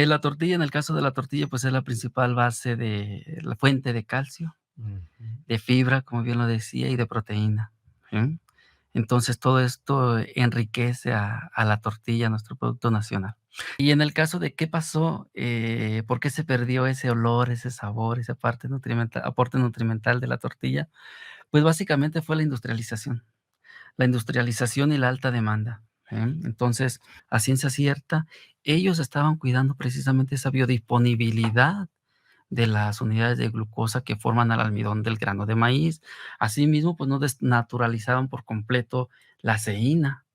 La tortilla, en el caso de la tortilla, pues, es la principal base de la fuente de calcio, Ujú. de fibra, como bien lo decía, y de proteína, ¿sí? Entonces, todo esto enriquece a la tortilla, nuestro producto nacional. Y en el caso de qué pasó, por qué se perdió ese olor, ese sabor, esa parte nutrimental aporte nutrimental de la tortilla, pues, básicamente fue la industrialización y la alta demanda, Entonces, a ciencia cierta, ellos estaban cuidando precisamente esa biodisponibilidad de las unidades de glucosa que forman al almidón del grano de maíz. Asimismo, pues, no desnaturalizaban por completo la ceína,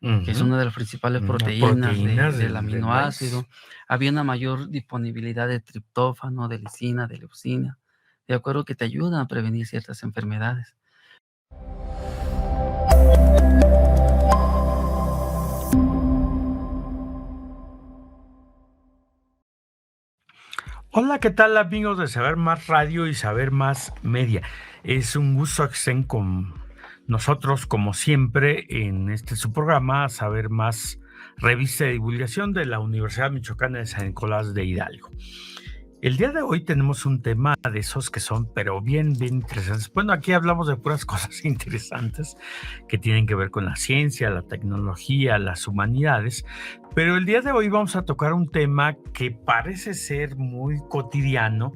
que es Ujú. una de las principales Las proteínas de proteínas del del maíz. aminoácido. Había una mayor disponibilidad de triptófano, de lisina, de leucina, de acuerdo que te ayudan a prevenir ciertas enfermedades. Hola, ¿qué tal amigos de Saber Más Radio y Saber Más Media? Es un gusto que estén con nosotros, como siempre, en su programa Saber Más, revista de divulgación de la Universidad Michoacana de San Nicolás de Hidalgo. El día de hoy tenemos un tema de esos que son, pero bien, bien interesantes. Bueno, aquí hablamos de puras cosas interesantes que tienen que ver con la ciencia, la tecnología, las humanidades, pero el día de hoy vamos a tocar un tema que parece ser muy cotidiano,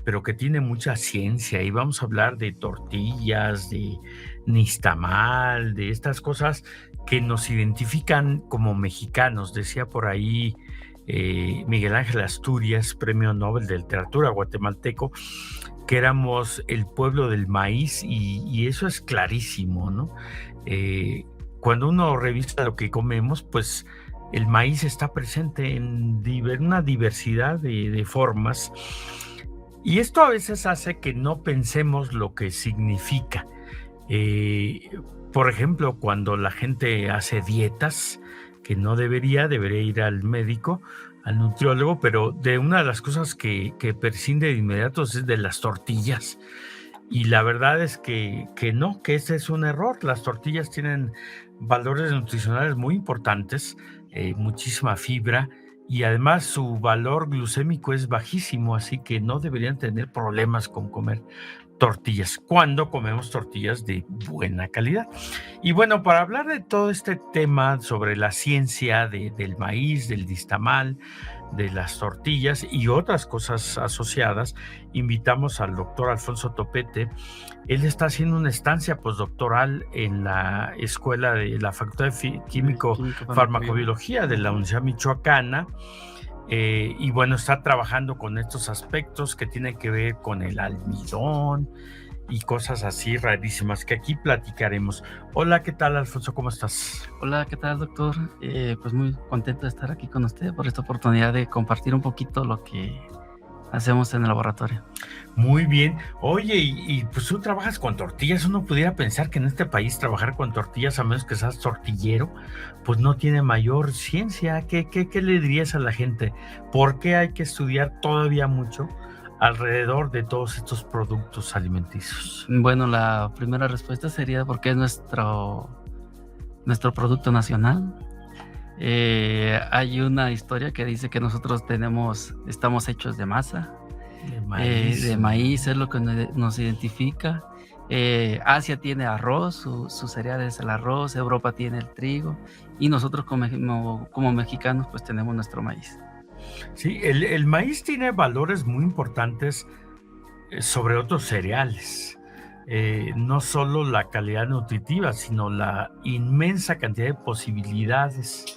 pero que tiene mucha ciencia, y vamos a hablar de tortillas, de nixtamal, de estas cosas que nos identifican como mexicanos. Decía por ahí Miguel Ángel Asturias, premio Nobel de Literatura guatemalteco, que éramos el pueblo del maíz, y eso es clarísimo, ¿no? Cuando uno revisa lo que comemos, pues el maíz está presente en una diversidad de formas, y esto a veces hace que no pensemos lo que significa. Eh, por ejemplo, cuando la gente hace dietas, que no debería ir al médico, al nutriólogo, pero de una de las cosas que prescinde de inmediato es de las tortillas. Y la verdad es que no, que ese es un error. Las tortillas tienen valores nutricionales muy importantes, muchísima fibra, y además su valor glucémico es bajísimo, así que no deberían tener problemas con comer tortillas cuando comemos tortillas de buena calidad. Y bueno, para hablar de todo este tema sobre la ciencia del maíz, del nixtamal, de las tortillas y otras cosas asociadas, invitamos al doctor Alfonso Topete. Él está haciendo una estancia postdoctoral en la escuela de la Facultad de De Químico química farmacobiológica. Farmacobiología de la Universidad Michoacana. Y bueno, está trabajando con estos aspectos que tienen que ver con el almidón y cosas así rarísimas que aquí platicaremos. Hola, ¿qué tal, Alfonso? ¿Cómo estás? Hola, ¿qué tal, doctor? Pues muy contento de estar aquí con usted por esta oportunidad de compartir un poquito lo que hacemos en el laboratorio. Muy bien. Oye, pues tú trabajas con tortillas. Uno pudiera pensar que en este país trabajar con tortillas, a menos que seas tortillero, pues no tiene mayor ciencia. ¿Qué le dirías a la gente? ¿Por qué hay que estudiar todavía mucho alrededor de todos estos productos alimenticios? Bueno, la primera respuesta sería porque es nuestro producto nacional. Hay una historia que dice que nosotros estamos hechos de masa, de maíz, es lo que nos identifica. Asia tiene arroz, su cereal es el arroz, Europa tiene el trigo, y nosotros como mexicanos pues tenemos nuestro maíz. Sí, el maíz tiene valores muy importantes sobre otros cereales. No solo la calidad nutritiva, sino la inmensa cantidad de posibilidades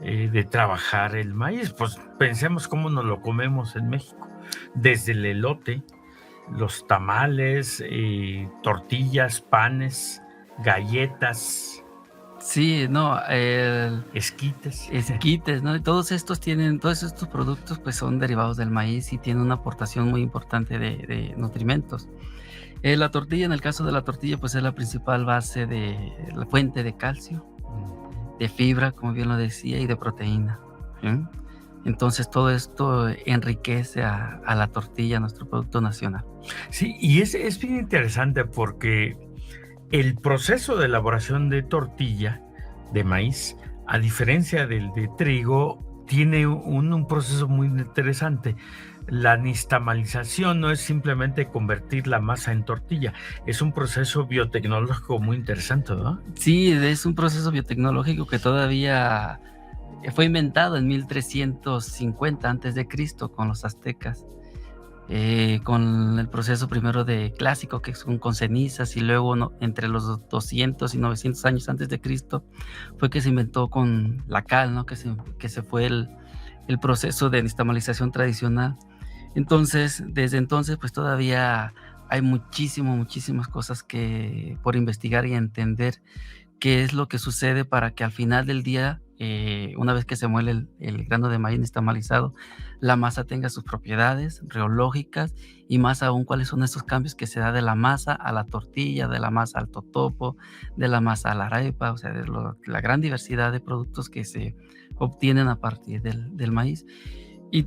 de trabajar el maíz. Pues pensemos cómo nos lo comemos en México. Desde el elote, los tamales, tortillas, panes, galletas, Sí, no, esquites. esquites, ¿no? Y todos estos productos pues son derivados del maíz y tienen una aportación muy importante de nutrimentos. La tortilla, en el caso de la tortilla, pues es la principal base de la fuente de calcio, de fibra, como bien lo decía, y de proteína. ¿Sí? Entonces todo esto enriquece a la tortilla, a nuestro producto nacional. Sí, y es bien interesante porque el proceso de elaboración de tortilla de maíz, a diferencia del de trigo, tiene un proceso muy interesante. La nixtamalización no es simplemente convertir la masa en tortilla, es un proceso biotecnológico muy interesante, ¿no? Sí, es un proceso biotecnológico que todavía fue inventado en 1350 antes de Cristo con los aztecas, con el proceso primero de clásico, que es con cenizas, y luego entre los 200 y 900 años antes de Cristo fue que se inventó con la cal, ¿no? que se fue el proceso de nixtamalización tradicional. Entonces, desde entonces, pues todavía hay muchísimas cosas que por investigar y entender qué es lo que sucede para que al final del día, una vez que se muele el grano de maíz nixtamalizado, la masa tenga sus propiedades reológicas y más aún cuáles son esos cambios que se da de la masa a la tortilla, de la masa al totopo, de la masa a la arepa, o sea, la gran diversidad de productos que se obtienen a partir del maíz. Y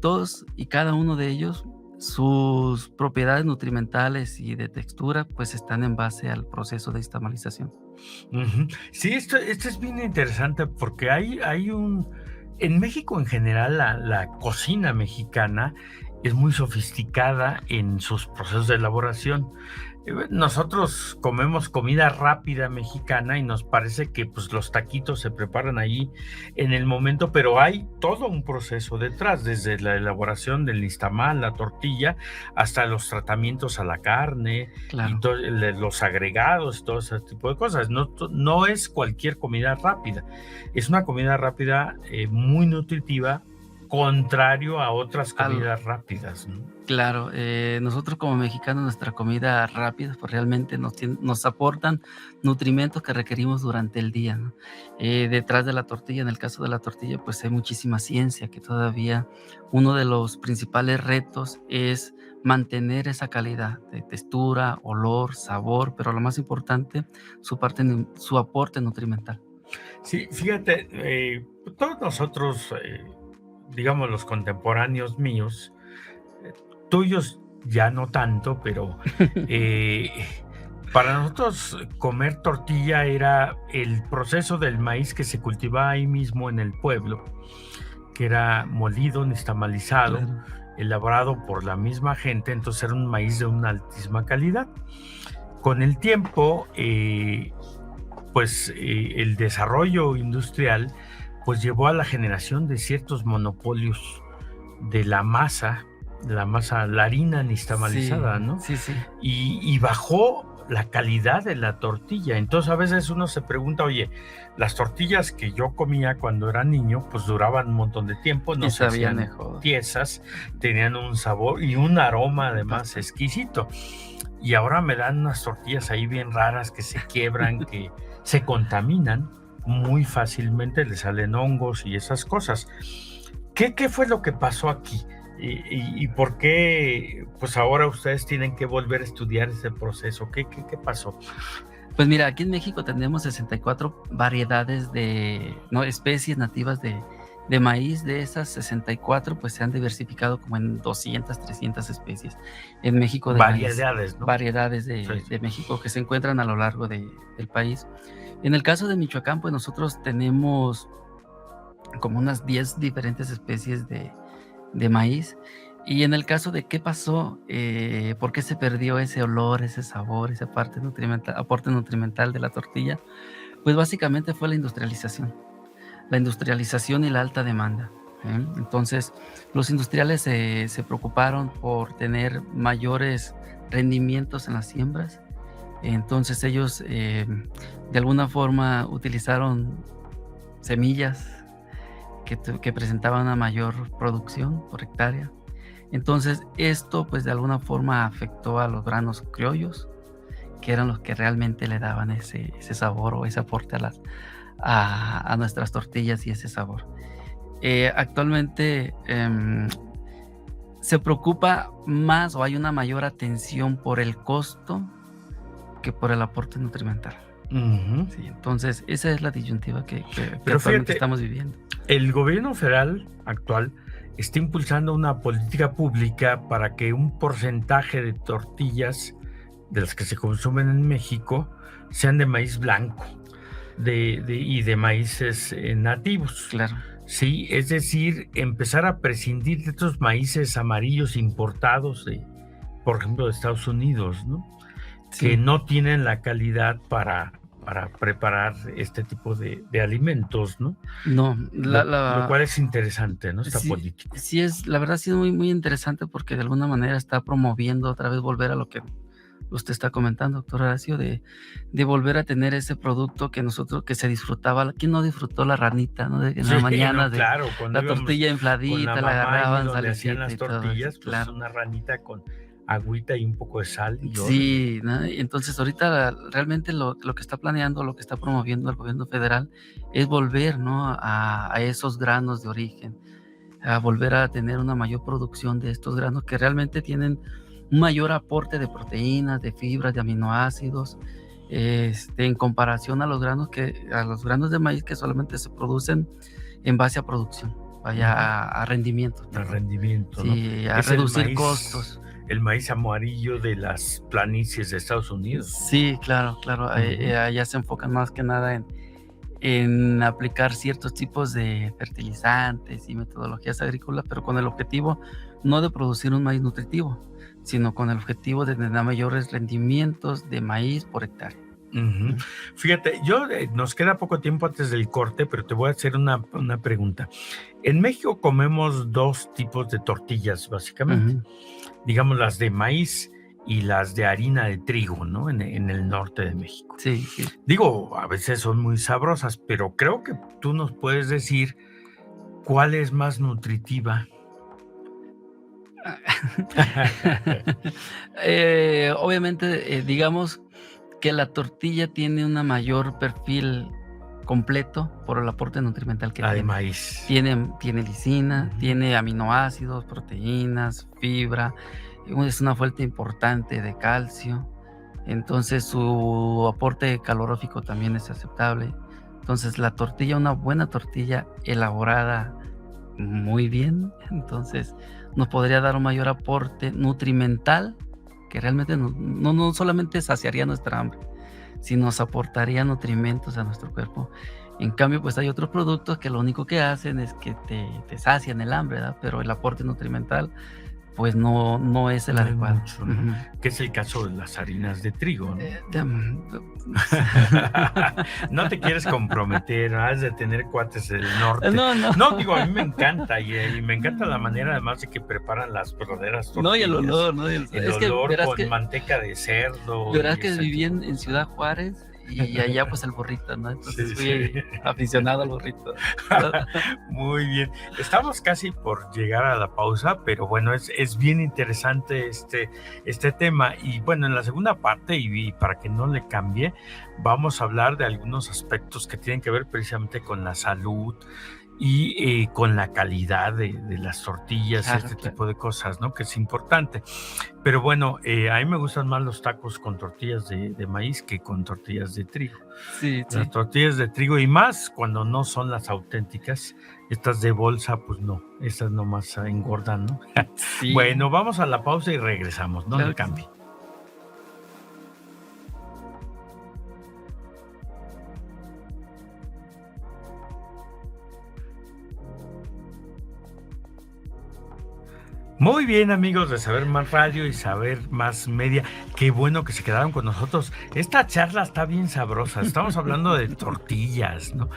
todos y cada uno de ellos, sus propiedades nutrimentales y de textura, pues están en base al proceso de nixtamalización. Sí, esto es bien interesante porque hay en México en general, la cocina mexicana es muy sofisticada en sus procesos de elaboración. Nosotros comemos comida rápida mexicana y nos parece que pues los taquitos se preparan ahí en el momento, pero hay todo un proceso detrás, desde la elaboración del nixtamal, la tortilla, hasta los tratamientos a la carne Claro. y los agregados, todo ese tipo de cosas. No es cualquier comida rápida, es una comida rápida muy nutritiva, contrario a otras comidas rápidas, ¿no? Claro, nosotros como mexicanos, nuestra comida rápida, pues realmente nos aportan nutrimentos que requerimos durante el día, ¿no? Detrás de la tortilla, en el caso de la tortilla, pues hay muchísima ciencia, que todavía uno de los principales retos es mantener esa calidad de textura, olor, sabor, pero lo más importante, su aporte nutrimental. Sí, fíjate, todos nosotros, digamos los contemporáneos míos, tuyos ya no tanto, pero para nosotros comer tortilla era el proceso del maíz que se cultivaba ahí mismo en el pueblo, que era molido, nixtamalizado, Claro. elaborado por la misma gente, entonces era un maíz de una altísima calidad. Con el tiempo, el desarrollo industrial pues llevó a la generación de ciertos monopolios de la masa, la harina nixtamalizada, Sí, ¿no? sí, sí. Y bajó la calidad de la tortilla. Entonces a veces uno se pregunta, oye, las tortillas que yo comía cuando era niño, pues duraban un montón de tiempo, no Y se sabía hacían mejor. tiesas, tenían un sabor y un aroma además exquisito. Y ahora me dan unas tortillas ahí bien raras que se quiebran, que se contaminan muy fácilmente, le salen hongos y esas cosas. ¿Qué fue lo que pasó aquí? ¿Y por qué pues ahora ustedes tienen que volver a estudiar ese proceso? ¿Qué pasó? Pues mira, aquí en México tenemos 64 variedades especies nativas de maíz. De esas 64, pues se han diversificado como en 200, 300 especies en México de maíz. Variedades, ¿no? Variedades Sí. de México que se encuentran a lo largo del país. En el caso de Michoacán, pues nosotros tenemos como unas 10 diferentes especies de maíz. Y en el caso de qué pasó, por qué se perdió ese olor, ese sabor, esa aporte nutrimental de la tortilla, pues básicamente fue la industrialización y la alta demanda. Entonces, los industriales se preocuparon por tener mayores rendimientos en las siembras. Entonces ellos de alguna forma utilizaron semillas que presentaban una mayor producción por hectárea. Entonces, esto pues de alguna forma afectó a los granos criollos, que eran los que realmente le daban ese sabor o ese aporte a nuestras tortillas y ese sabor. Actualmente se preocupa más o hay una mayor atención por el costo que por el aporte nutrimental. Uh-huh. Sí, entonces, esa es la disyuntiva que Pero actualmente fíjate, estamos viviendo. El gobierno federal actual está impulsando una política pública para que un porcentaje de tortillas de las que se consumen en México sean de maíz blanco y de maíces nativos. Claro. Sí, es decir, empezar a prescindir de estos maíces amarillos importados por ejemplo, de Estados Unidos, ¿no? Que Sí. no tienen la calidad para preparar este tipo de alimentos, ¿no? No, Lo cual es interesante, ¿no? Esta sí, política. sí es, la verdad sí es muy, muy interesante porque de alguna manera está promoviendo otra vez volver a lo que usted está comentando, doctor Horacio, de volver a tener ese producto que nosotros, que se disfrutaba. ¿Quién no disfrutó la ranita, no? En Sí, la mañana no, de claro, cuando la íbamos tortilla con la infladita, la mamá ahí agarraban, donde hacían salecita las y todo eso, tortillas, pues claro. una ranita con agüita y un poco de sal y órale. Sí, ¿no? Y entonces ahorita realmente lo que está planeando, lo que está promoviendo el gobierno federal es volver, ¿no? A esos granos de origen, a volver a tener una mayor producción de estos granos que realmente tienen un mayor aporte de proteínas, de fibras, de aminoácidos, en comparación a los granos de maíz que solamente se producen en base a producción, vaya, Ujú. a rendimiento, El perdón. rendimiento, ¿no? Sí, a Es reducir costos. el maíz amarillo de las planicies de Estados Unidos. Sí, claro, claro, Ujú. allá se enfocan más que nada en aplicar ciertos tipos de fertilizantes y metodologías agrícolas, pero con el objetivo no de producir un maíz nutritivo, sino con el objetivo de tener mayores rendimientos de maíz por hectárea. Ujú. Mm, Fíjate, nos queda poco tiempo antes del corte, pero te voy a hacer una pregunta. En México comemos dos tipos de tortillas, básicamente. ujú. Digamos, las de maíz y las de harina de trigo, ¿no? En el norte de México. Sí, sí. Digo, a veces son muy sabrosas, pero creo que tú nos puedes decir cuál es más nutritiva. Obviamente, digamos que la tortilla tiene una mayor perfil completo por el aporte nutrimental que La de tiene. maíz. Tiene lisina, Ujú. tiene aminoácidos, proteínas, fibra, es una fuente importante de calcio, entonces su aporte calorífico también es aceptable. Entonces, la tortilla, una buena tortilla elaborada muy bien, entonces nos podría dar un mayor aporte nutrimental que realmente no solamente saciaría nuestra hambre, sino nos aportaría nutrimentos a nuestro cuerpo. En cambio, pues hay otros productos que lo único que hacen es que te sacian el hambre, ¿verdad? Pero el aporte nutrimental, pues no es el No hay adecuado. mucho, ¿no? Ujú. Que es el caso de las harinas de trigo, ¿no? Dem No te quieres comprometer, has de tener cuates del norte. No, no. No, digo, a mí me encanta y me encanta la manera además de que preparan las verdaderas No, y el tortillas. olor, ¿no? El Es que olor con manteca de cerdo verás y que ese viví tipo de en cosas. Ciudad Juárez y allá, pues, el burrito, ¿no? Sí, Entonces sí. fui aficionado al burrito. Muy bien. Estamos casi por llegar a la pausa, pero bueno, es bien interesante este tema. Y bueno, en la segunda parte, y para que no le cambie, vamos a hablar de algunos aspectos que tienen que ver precisamente con la salud y con la calidad de las tortillas y Claro, este claro. tipo de cosas, ¿no? Que es importante. Pero bueno, a mí me gustan más los tacos con tortillas de maíz que con tortillas de trigo. Sí, Las sí. tortillas de trigo y más cuando no son las auténticas, estas de bolsa, pues no, estas nomás engordan, ¿no? Sí, Bueno, vamos a la pausa y regresamos, no le claro que sí. cambie. Muy bien, amigos de Saber Más Radio y Saber Más Media. Qué bueno que se quedaron con nosotros. Esta charla está bien sabrosa. Estamos hablando de tortillas, ¿no?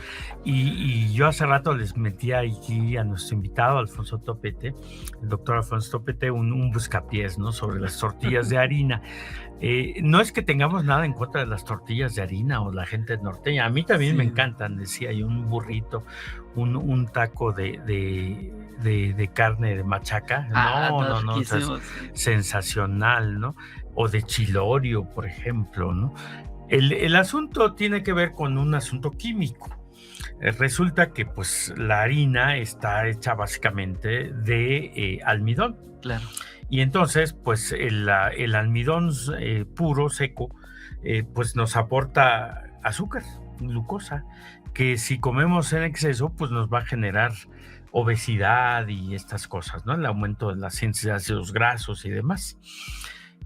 Y yo hace rato les metí aquí a nuestro invitado, Alfonso Topete, el doctor Alfonso Topete, un buscapiés, ¿no? Sobre las tortillas de harina. No es que tengamos nada en contra de las tortillas de harina o la gente norteña. A mí también me Sí. encantan, decía yo, un burrito, un taco de carne de machaca. No, o sea, es Riquísimo, sí. sensacional, ¿no? O de chilorio, por ejemplo, ¿no? El asunto tiene que ver con un asunto químico. Resulta que pues la harina está hecha básicamente de almidón. Claro. Y entonces, pues el almidón puro, seco, pues nos aporta azúcar, glucosa, que si comemos en exceso, pues nos va a generar obesidad y estas cosas, ¿no? El aumento de las índices de ácidos grasos y demás.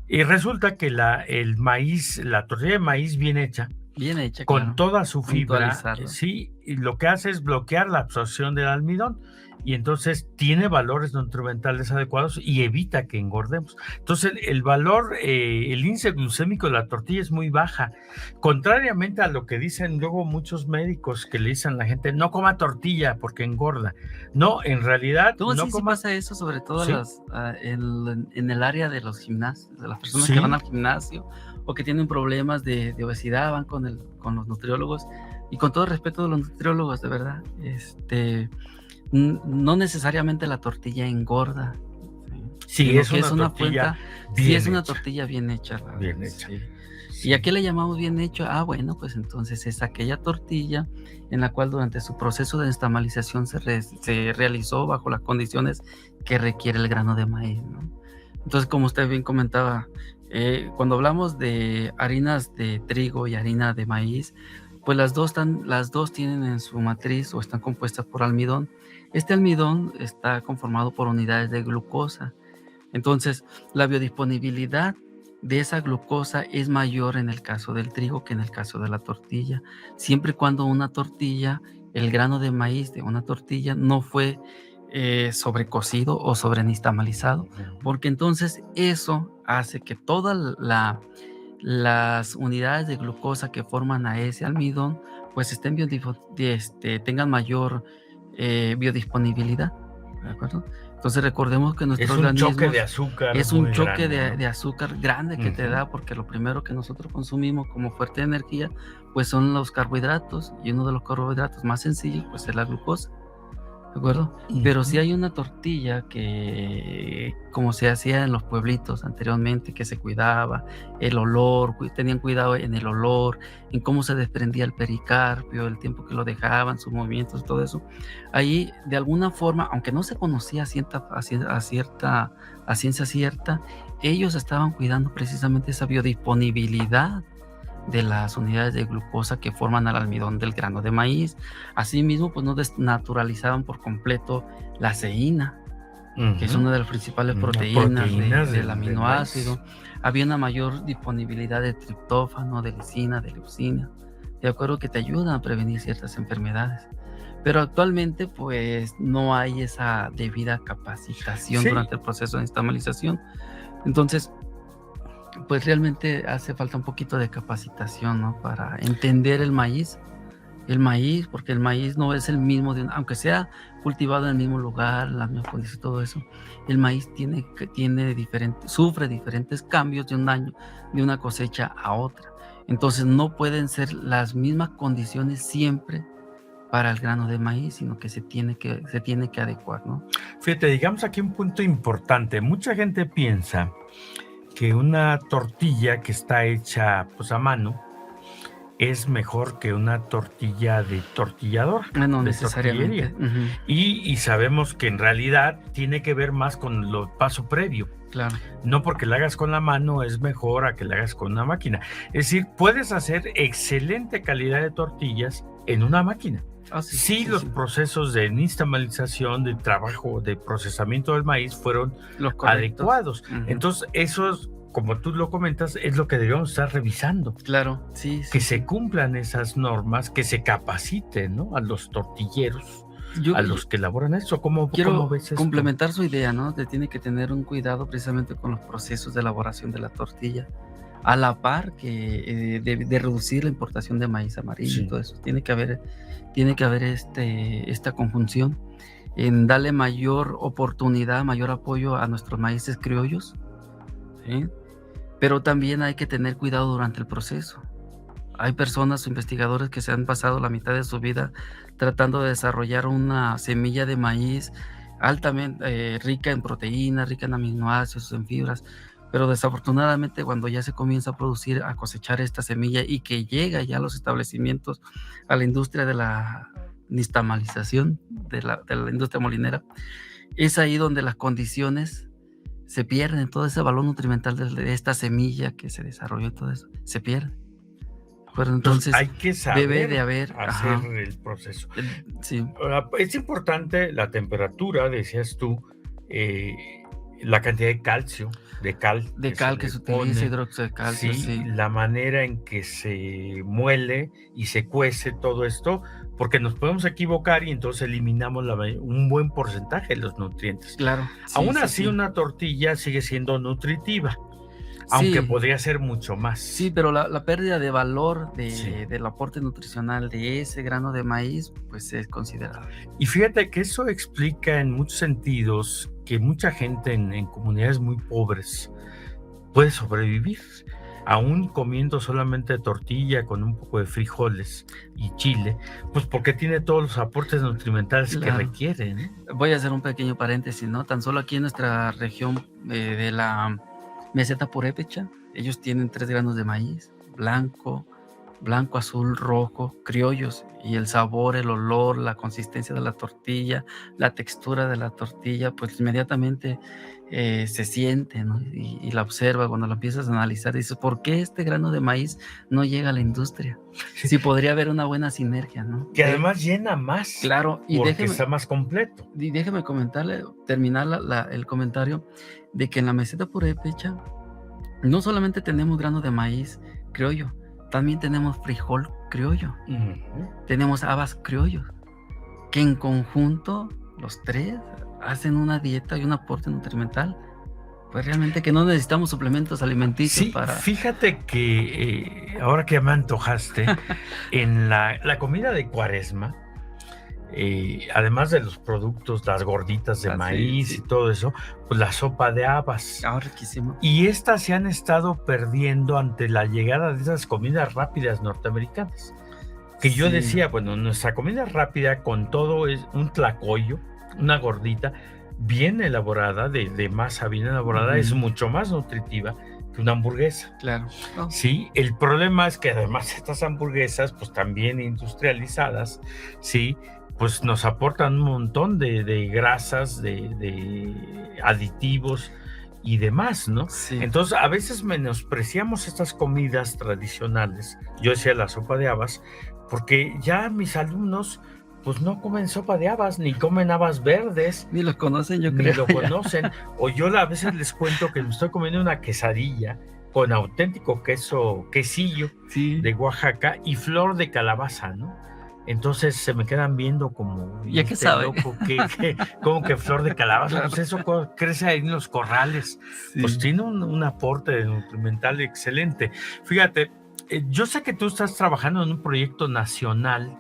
Y resulta que el maíz, la tortilla de maíz bien hecha, Bien hecha, con claro. toda su fibra, Puntualizarlo. sí, y lo que hace es bloquear la absorción del almidón y entonces tiene valores nutrimentales adecuados y evita que engordemos. Entonces el valor, el índice glucémico de la tortilla es muy baja, contrariamente a lo que dicen luego muchos médicos que le dicen a la gente, no coma tortilla porque engorda. No, en realidad No, no sí coma... pasa eso, sobre todo ¿Sí? en el área de los gimnasios, de las personas ¿Sí? que van al gimnasio o que tienen problemas de obesidad, van con los nutriólogos, y con todo respeto de los nutriólogos, de verdad, no necesariamente la tortilla engorda, Sí, sino es que es una una tortilla sí bien es una hecha. tortilla bien hecha, la Bien verdad, hecha. sí. Sí. ¿Y a qué le llamamos bien hecho? Bueno, pues entonces es aquella tortilla en la cual durante su proceso de nixtamalización se realizó bajo las condiciones que requiere el grano de maíz, ¿no? Entonces, como usted bien comentaba, cuando hablamos de harinas de trigo y harina de maíz, pues las dos tienen en su matriz o están compuestas por almidón. Este almidón está conformado por unidades de glucosa. Entonces, la biodisponibilidad de esa glucosa es mayor en el caso del trigo que en el caso de la tortilla, siempre y cuando una tortilla, el grano de maíz de una tortilla no fue sobrecocido o sobrenixtamalizado, porque entonces eso hace que todas las unidades de glucosa que forman a ese almidón pues tengan mayor biodisponibilidad, ¿de acuerdo? Entonces recordemos que nuestro Es un choque organismo de azúcar es un muy choque grande, ¿no? de azúcar grande que te da, porque lo primero que nosotros consumimos como fuente de energía, pues son los carbohidratos, y uno de los carbohidratos más sencillos, pues es la glucosa, ¿de acuerdo? Pero si hay una tortilla que, como se hacía en los pueblitos anteriormente, que se cuidaba, el olor, tenían cuidado en el olor, en cómo se desprendía el pericarpio, el tiempo que lo dejaban, sus movimientos, todo eso. Ahí, de alguna forma, aunque no se conocía a ciencia cierta, ellos estaban cuidando precisamente esa biodisponibilidad de las unidades de glucosa que forman al almidón del grano de maíz. Asimismo, pues no desnaturalizaban por completo la ceína, que es una de las principales proteínas del aminoácido. Había una mayor disponibilidad de triptófano, de lisina, de leucina, de acuerdo, que te ayudan a prevenir ciertas enfermedades. Pero actualmente, pues, no hay esa debida capacitación durante el proceso de nixtamalización. Entonces, pues realmente hace falta un poquito de capacitación, ¿no? Para entender el maíz, porque el maíz no es el mismo, aunque sea cultivado en el mismo lugar, la misma condición y todo eso, el maíz sufre diferentes cambios de un año, de una cosecha a otra. Entonces no pueden ser las mismas condiciones siempre para el grano de maíz, sino que se tiene que adecuar, ¿no? Fíjate, digamos aquí un punto importante. Mucha gente piensa que una tortilla que está hecha pues a mano es mejor que una tortilla de tortilladora, No de necesariamente. tortillería. Y sabemos que en realidad tiene que ver más con lo paso previo. Claro. No porque la hagas con la mano es mejor a que la hagas con una máquina. Es decir, puedes hacer excelente calidad de tortillas en una máquina. Sí, los procesos de nixtamalización, de trabajo, de procesamiento del maíz fueron adecuados. Entonces, esos, como tú lo comentas, es lo que debemos estar revisando. Claro, sí. Que se cumplan esas normas, que se capaciten, ¿no? A los tortilleros, a los que elaboran eso. ¿Cómo ves esto? Complementar su idea, ¿no? Que tiene que tener un cuidado precisamente con los procesos de elaboración de la tortilla, a la par que de reducir la importación de maíz amarillo y todo eso. Tiene que haber esta conjunción en darle mayor oportunidad, mayor apoyo a nuestros maíces criollos, ¿sí? Pero también hay que tener cuidado durante el proceso. Hay personas o investigadores que se han pasado la mitad de su vida tratando de desarrollar una semilla de maíz altamente rica en proteínas, rica en aminoácidos, en fibras, pero desafortunadamente cuando ya se comienza a producir, a cosechar esta semilla y que llega ya a los establecimientos, a la industria de la nixtamalización, de la industria molinera, es ahí donde las condiciones se pierden, todo ese valor nutrimental de esta semilla que se desarrolló y todo eso, se pierde. Pero entonces hay que saber debe de haber hacer el proceso. Sí. Ahora, es importante la temperatura, decías tú, la cantidad de cal De que cal se que le se utiliza, pone, hidróxido de calcio, sí. la manera en que se muele y se cuece todo esto, porque nos podemos equivocar y entonces eliminamos un buen porcentaje de los nutrientes. Claro, sí, Aún sí, así, sí. una tortilla sigue siendo nutritiva, aunque Sí, podría ser mucho más. sí, pero la pérdida de valor Sí. del aporte nutricional de ese grano de maíz, pues, es considerable. Y fíjate que eso explica en muchos sentidos que mucha gente en comunidades muy pobres puede sobrevivir, aún comiendo solamente tortilla con un poco de frijoles y chile, pues porque tiene todos los aportes nutrimentales que Claro. requiere, ¿no? Voy a hacer un pequeño paréntesis, ¿no? Tan solo aquí en nuestra región, de la meseta purépecha, ellos tienen 3 granos de maíz: blanco, azul, rojo, criollos, y el sabor, el olor, la consistencia de la tortilla, la textura de la tortilla, pues inmediatamente se siente, ¿no? Y la observa, cuando la empiezas a analizar, dices: "¿Por qué este grano de maíz no llega a la industria?". Sí. Sí podría haber una buena sinergia, ¿no? Que además llena más. Claro, y porque está más completo. déjeme comentarle, terminar el comentario, de que en la meseta purépecha no solamente tenemos grano de maíz criollo, también tenemos frijol criollo, tenemos habas criollos, que en conjunto los 3 hacen una dieta y un aporte nutrimental, pues realmente que no necesitamos suplementos alimenticios Sí, para... fíjate que ahora que me antojaste, en la comida de Cuaresma, además de los productos, las gorditas de Ah, sí, maíz sí. y todo eso, pues la sopa de habas. Ah, riquísimo. Y estas se han estado perdiendo ante la llegada de esas comidas rápidas norteamericanas. Que yo Sí. decía, bueno, nuestra comida rápida con todo es un tlacoyo, una gordita bien elaborada, de masa bien elaborada, es Ujú. mucho más nutritiva que una hamburguesa. Claro. Oh, Sí, el problema es que además estas hamburguesas, pues también industrializadas, sí, pues nos aportan un montón de grasas, de aditivos y demás, ¿no? sí. Entonces, a veces menospreciamos estas comidas tradicionales. Yo decía la sopa de habas, porque ya mis alumnos, pues no comen sopa de habas, ni comen habas verdes, Ni los conocen, yo ni creo. lo conocen. O yo a veces les cuento que me estoy comiendo una quesadilla con auténtico quesillo Sí. de Oaxaca y flor de calabaza, ¿no? Entonces se me quedan viendo como, ¿Y a qué sabe? loco, ¿cómo que flor de calabaza? Claro. Pues eso crece ahí en los corrales. Pues Sí. tiene un aporte nutrimental excelente. Fíjate, yo sé que tú estás trabajando en un proyecto nacional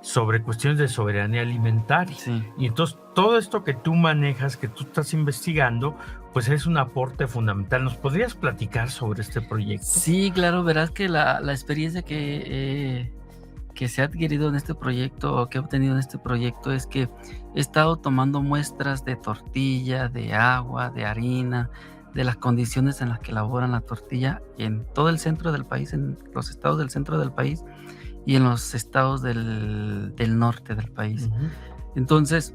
sobre cuestiones de soberanía alimentaria. Sí. Y entonces todo esto que tú manejas, que tú estás investigando, pues es un aporte fundamental. ¿Nos podrías platicar sobre este proyecto? Sí, claro, verás que la experiencia que se ha adquirido en este proyecto, o que he obtenido en este proyecto, es que he estado tomando muestras de tortilla, de agua, de harina, de las condiciones en las que elaboran la tortilla en todo el centro del país, en los estados del centro del país y en los estados del norte del país. Ujú. Entonces,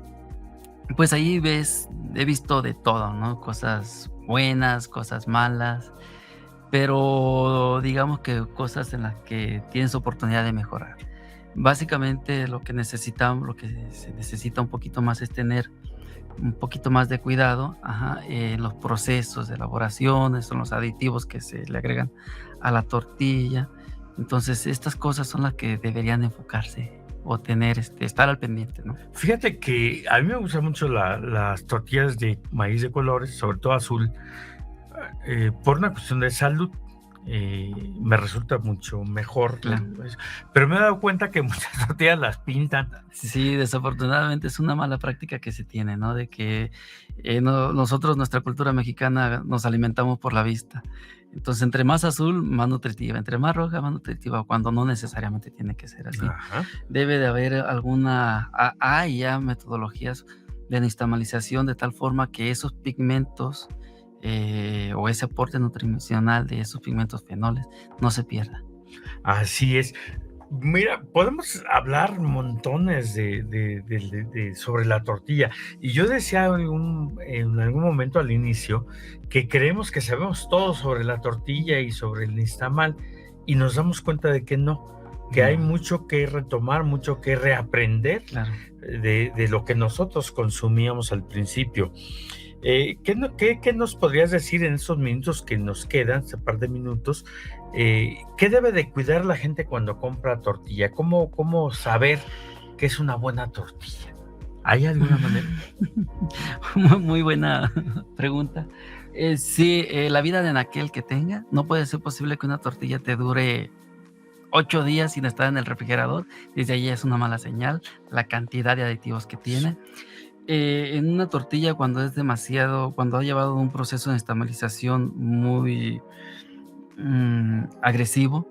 pues ahí he visto de todo, ¿no? Cosas buenas, cosas malas, pero digamos que cosas en las que tienes oportunidad de mejorar. Básicamente lo que se necesita un poquito más es tener un poquito más de cuidado, en los procesos de elaboración, son los aditivos que se le agregan a la tortilla. Entonces, estas cosas son las que deberían enfocarse o tener, estar al pendiente, ¿no? Fíjate que a mí me gustan mucho las tortillas de maíz de colores, sobre todo azul, por una cuestión de salud. Me resulta mucho mejor. Claro. Pero me he dado cuenta que muchas tortillas las pintan. Sí, desafortunadamente es una mala práctica que se tiene, ¿no? De que nosotros, nuestra cultura mexicana, nos alimentamos por la vista. Entonces, entre más azul, más nutritiva; entre más roja, más nutritiva, cuando no necesariamente tiene que ser así. Ajá. Debe de haber hay ya metodologías de nixtamalización de tal forma que esos pigmentos o ese aporte nutricional de esos pigmentos fenoles no se pierda. Así es. Mira, podemos hablar montones sobre la tortilla. Y yo decía en algún momento al inicio que creemos que sabemos todo sobre la tortilla y sobre el nixtamal, y nos damos cuenta de que no, que hay mucho que retomar, mucho que reaprender Claro. de lo que nosotros consumíamos al principio. ¿Qué nos podrías decir en esos minutos que nos quedan, ese par de minutos? ¿Qué debe de cuidar la gente cuando compra tortilla? ¿Cómo saber qué es una buena tortilla? ¿Hay alguna manera? Muy buena pregunta. Sí, la vida de anaquel que tenga, no puede ser posible que una tortilla te dure 8 días sin estar en el refrigerador. Desde ahí es una mala señal, la cantidad de aditivos que tiene. En una tortilla, cuando ha llevado un proceso de estabilización muy agresivo,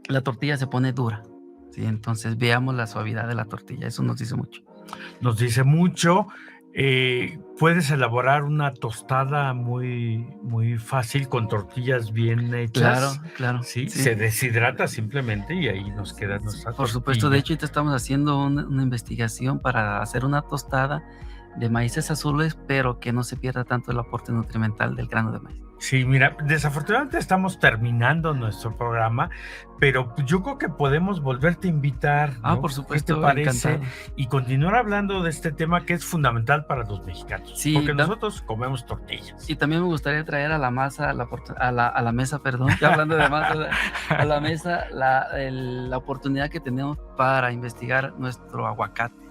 la tortilla se pone dura, ¿sí? Entonces, veamos la suavidad de la tortilla, eso nos dice mucho. Nos dice mucho. Puedes elaborar una tostada muy, muy fácil con tortillas bien hechas. Claro, Sí, sí. se deshidrata simplemente y ahí nos queda nuestra Por supuesto, tortilla. de hecho, ahorita estamos haciendo una investigación para hacer una tostada de maíces azules, pero que no se pierda tanto el aporte nutrimental del grano de maíz. Sí, mira, desafortunadamente estamos terminando nuestro programa, pero yo creo que podemos volverte a invitar, ¿no? Por supuesto, ¿Qué te parece? encantado. Y continuar hablando de este tema que es fundamental para los mexicanos, Sí, porque nosotros comemos tortillas. Y también me gustaría traer a la masa, a la mesa, perdón, ya hablando de masa, a la mesa la oportunidad que tenemos para investigar nuestro aguacate.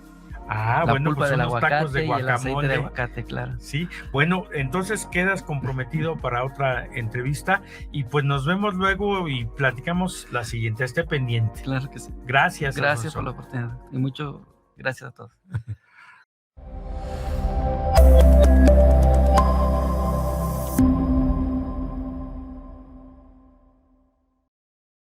La Bueno, pulpa pues del unos tacos de aguacate y el aceite de guacamole. aguacate, claro. Sí, bueno, entonces quedas comprometido para otra entrevista y pues nos vemos luego y platicamos la siguiente. Esté pendiente. Claro que sí. Gracias. Gracias Alfonso. por la oportunidad y mucho gracias a todos.